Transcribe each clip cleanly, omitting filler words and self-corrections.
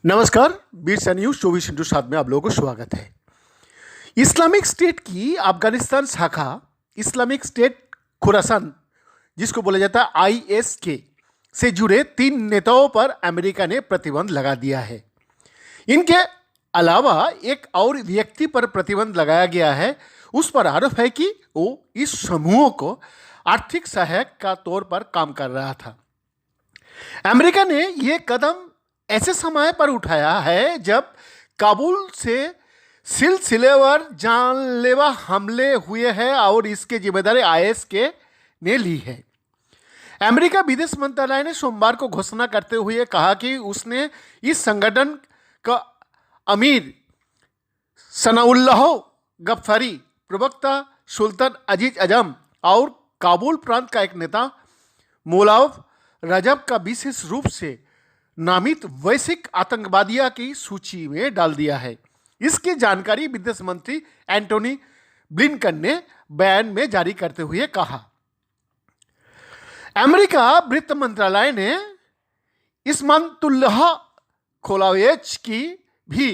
नमस्कार, बिरसा न्यूज 24/7 में आप लोगों को स्वागत है। इस्लामिक स्टेट की अफगानिस्तान शाखा इस्लामिक स्टेट खुरासान, जिसको बोला जाता है आईएसके, से जुड़े 3 नेताओं पर अमेरिका ने प्रतिबंध लगा दिया है। इनके अलावा एक और व्यक्ति पर प्रतिबंध लगाया गया है। उस पर आरोप है कि वो इस समूह को आर्थिक सहायक का तौर पर काम कर रहा था। अमेरिका ने यह कदम ऐसे समय पर उठाया है जब काबुल से सिलसिलेवार जानलेवा हमले हुए हैं और इसकी जिम्मेदारी आईएसके ने ली है। अमेरिका विदेश मंत्रालय ने सोमवार को घोषणा करते हुए कहा कि उसने इस संगठन का अमीर सनाउल्लाह गफ्फारी, प्रवक्ता सुल्तान अजीज अजम और काबुल प्रांत का एक नेता मोलाव रजब का विशेष रूप से नामित वैश्विक आतंकवादियों की सूची में डाल दिया है। इसकी जानकारी विदेश मंत्री एंटोनी ब्लिंकन ने बयान में जारी करते हुए कहा। अमेरिका वित्त मंत्रालय ने इस्मातुल्लाह खोलावेज की भी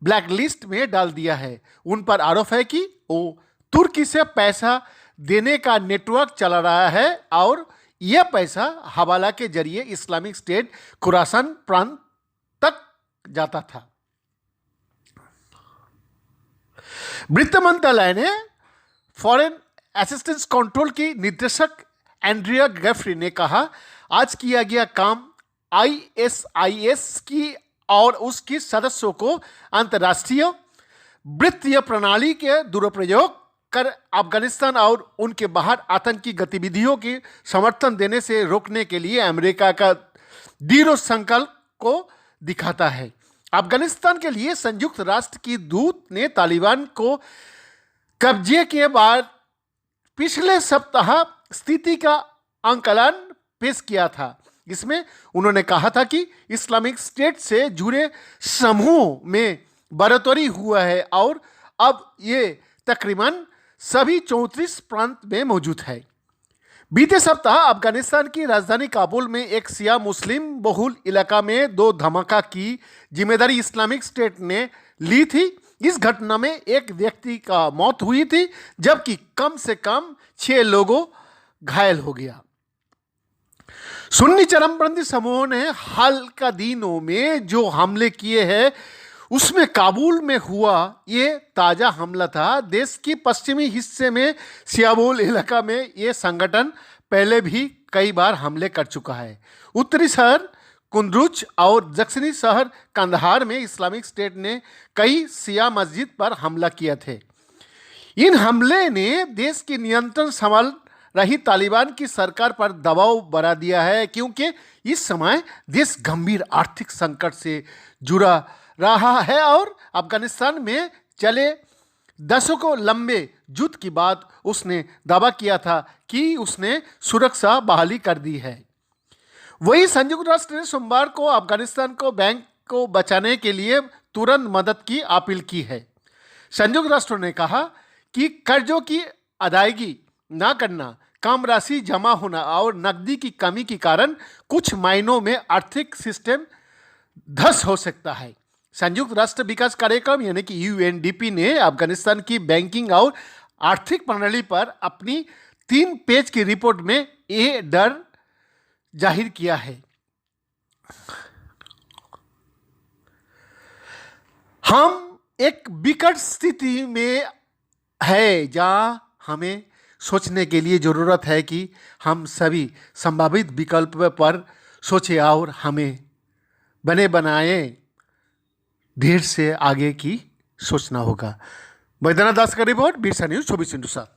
ब्लैकलिस्ट में डाल दिया है। उन पर आरोप है कि वो तुर्की से पैसा देने का नेटवर्क चला रहा है और यह पैसा हवाला के जरिए इस्लामिक स्टेट खुरासान प्रांत तक जाता था। वित्त मंत्रालय ने फॉरेन असिस्टेंस कंट्रोल की निदेशक एंड्रिया गेफ्री ने कहा, आज किया गया काम आईएसआईएस की और उसकी सदस्यों को अंतर्राष्ट्रीय वित्तीय प्रणाली के दुरुपयोग कर अफगानिस्तान और उनके बाहर आतंकी गतिविधियों की समर्थन देने से रोकने के लिए अमेरिका का दृढ़ संकल्प को दिखाता है। अफगानिस्तान के लिए संयुक्त राष्ट्र की दूत ने तालिबान को कब्जे के बाद पिछले सप्ताह स्थिति का आंकलन पेश किया था। इसमें उन्होंने कहा था कि इस्लामिक स्टेट से जुड़े समूह में बढ़ोतरी हुआ है और अब ये तकरीबन सभी 34 प्रांत में मौजूद है। बीते सप्ताह अफगानिस्तान की राजधानी काबुल में एक शिया मुस्लिम बहुल इलाका में 2 धमाका की जिम्मेदारी इस्लामिक स्टेट ने ली थी। इस घटना में एक व्यक्ति का मौत हुई थी जबकि कम से कम 6 लोगों घायल हो गया। सुन्नी चरमपंथी समूहों ने हाल का दिनों में जो हमले किए हैं उसमें काबुल में हुआ ये ताज़ा हमला था। देश की पश्चिमी हिस्से में सियाबुल इलाका में ये संगठन पहले भी कई बार हमले कर चुका है। उत्तरी शहर कुंदरुज और दक्षिणी शहर कंदहार में इस्लामिक स्टेट ने कई शिया मस्जिद पर हमला किया थे। इन हमले ने देश की नियंत्रण संभाल रही तालिबान की सरकार पर दबाव बढ़ा दिया है, क्योंकि इस समय देश गंभीर आर्थिक संकट से जुड़ा रहा है और अफगानिस्तान में चले दशकों लंबे युद्ध के बाद उसने दावा किया था कि उसने सुरक्षा बहाली कर दी है। वही संयुक्त राष्ट्र ने सोमवार को अफगानिस्तान को बैंक को बचाने के लिए तुरंत मदद की अपील की है। संयुक्त राष्ट्र ने कहा कि कर्जों की अदायगी न करना, कम राशि जमा होना और नकदी की कमी के कारण कुछ महीनों में आर्थिक सिस्टम धस हो सकता है। संयुक्त राष्ट्र विकास कार्यक्रम यानी कि यूएनडीपी ने अफगानिस्तान की बैंकिंग और आर्थिक प्रणाली पर अपनी 3 पेज की रिपोर्ट में ये डर जाहिर किया है। हम एक विकट स्थिति में है जहां हमें सोचने के लिए ज़रूरत है कि हम सभी संभावित विकल्प पर सोचें और हमें बने बनाए ढेर से आगे की सोचना होगा। बैद्यनाथ दास का रिपोर्ट, बिरसा न्यूज 24/7।